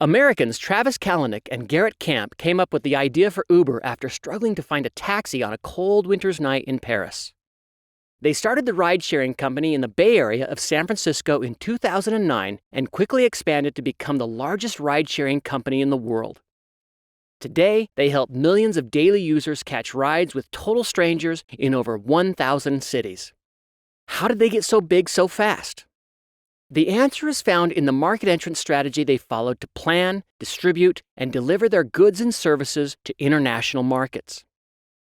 Americans Travis Kalanick and Garrett Camp came up with the idea for Uber after struggling to find a taxi on a cold winter's night in Paris. They started the ride-sharing company in the Bay Area of San Francisco in 2009 and quickly expanded to become the largest ride-sharing company in the world. Today, they help millions of daily users catch rides with total strangers in over 1,000 cities. How did they get so big so fast? The answer is found in the market entrance strategy they followed to plan, distribute, and deliver their goods and services to international markets.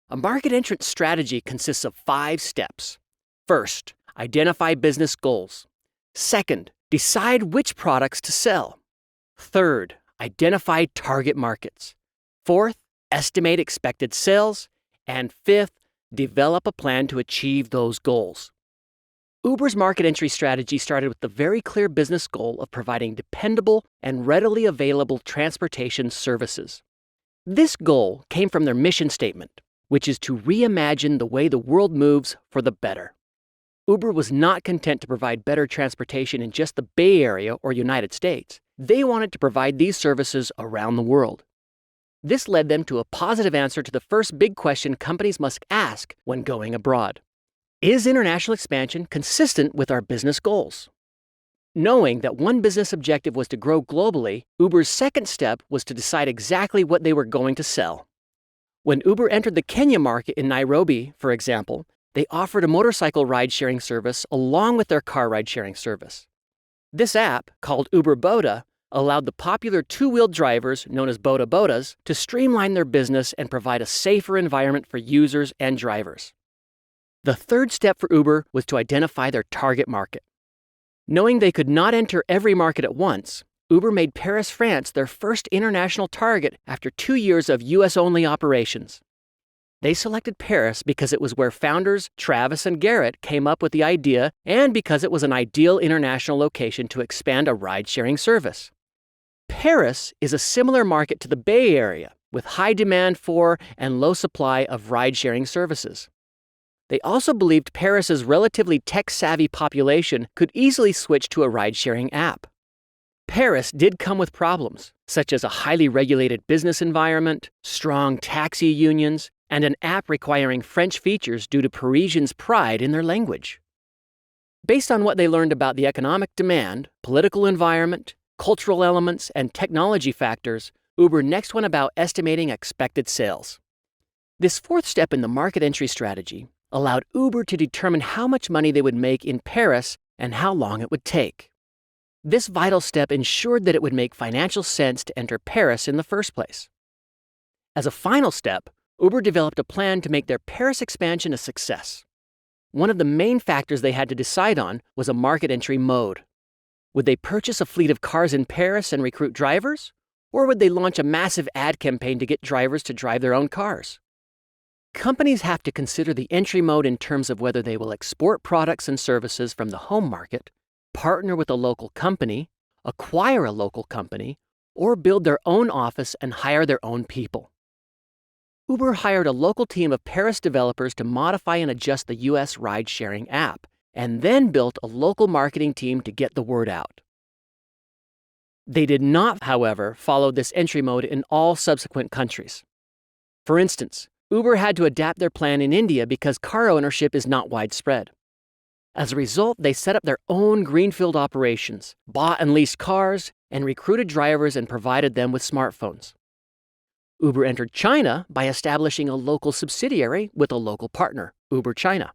A market entrance strategy consists of 5 steps. First, identify business goals. Second, decide which products to sell. Third, identify target markets. Fourth, estimate expected sales. And fifth, develop a plan to achieve those goals. Uber's market entry strategy started with the very clear business goal of providing dependable and readily available transportation services. This goal came from their mission statement, which is to reimagine the way the world moves for the better. Uber was not content to provide better transportation in just the Bay Area or United States. They wanted to provide these services around the world. This led them to a positive answer to the first big question companies must ask when going abroad. Is international expansion consistent with our business goals? Knowing that one business objective was to grow globally, Uber's second step was to decide exactly what they were going to sell. When Uber entered the Kenya market in Nairobi, for example, they offered a motorcycle ride-sharing service along with their car ride-sharing service. This app, called Uber Boda, allowed the popular two-wheeled drivers, known as Boda Bodas, to streamline their business and provide a safer environment for users and drivers. The third step for Uber was to identify their target market. Knowing they could not enter every market at once, Uber made Paris, France their first international target after 2 years of US-only operations. They selected Paris because it was where founders Travis and Garrett came up with the idea and because it was an ideal international location to expand a ride-sharing service. Paris is a similar market to the Bay Area, with high demand for and low supply of ride-sharing services. They also believed Paris's relatively tech-savvy population could easily switch to a ride-sharing app. Paris did come with problems, such as a highly regulated business environment, strong taxi unions, and an app requiring French features due to Parisians' pride in their language. Based on what they learned about the economic demand, political environment, cultural elements, and technology factors, Uber next went about estimating expected sales. This fourth step in the market entry strategy allowed Uber to determine how much money they would make in Paris and how long it would take. This vital step ensured that it would make financial sense to enter Paris in the first place. As a final step, Uber developed a plan to make their Paris expansion a success. One of the main factors they had to decide on was a market entry mode. Would they purchase a fleet of cars in Paris and recruit drivers? Or would they launch a massive ad campaign to get drivers to drive their own cars? Companies have to consider the entry mode in terms of whether they will export products and services from the home market, partner with a local company, acquire a local company, or build their own office and hire their own people. Uber hired a local team of Paris developers to modify and adjust the US ride-sharing app, and then built a local marketing team to get the word out. They did not, however, follow this entry mode in all subsequent countries. For instance, Uber had to adapt their plan in India because car ownership is not widespread. As a result, they set up their own greenfield operations, bought and leased cars, and recruited drivers and provided them with smartphones. Uber entered China by establishing a local subsidiary with a local partner, Uber China.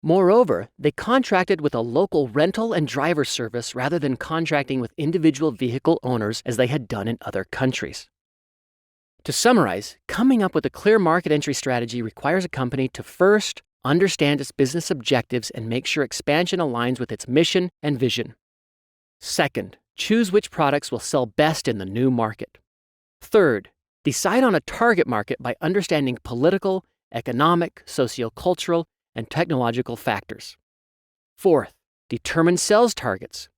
Moreover, they contracted with a local rental and driver service rather than contracting with individual vehicle owners as they had done in other countries. To summarize, coming up with a clear market entry strategy requires a company to first understand its business objectives and make sure expansion aligns with its mission and vision. Second, choose which products will sell best in the new market. Third, decide on a target market by understanding political, economic, sociocultural, and technological factors. Fourth, determine sales targets.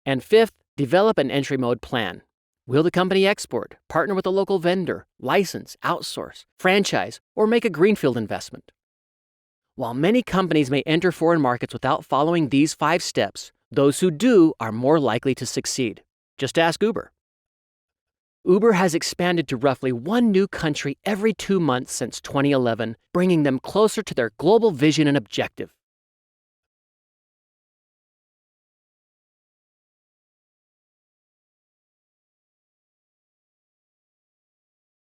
And fifth, develop an entry mode plan. Will the company export, partner with a local vendor, license, outsource, franchise, or make a greenfield investment? While many companies may enter foreign markets without following these 5 steps, those who do are more likely to succeed. Just ask Uber. Uber has expanded to roughly one new country every 2 months since 2011, bringing them closer to their global vision and objective.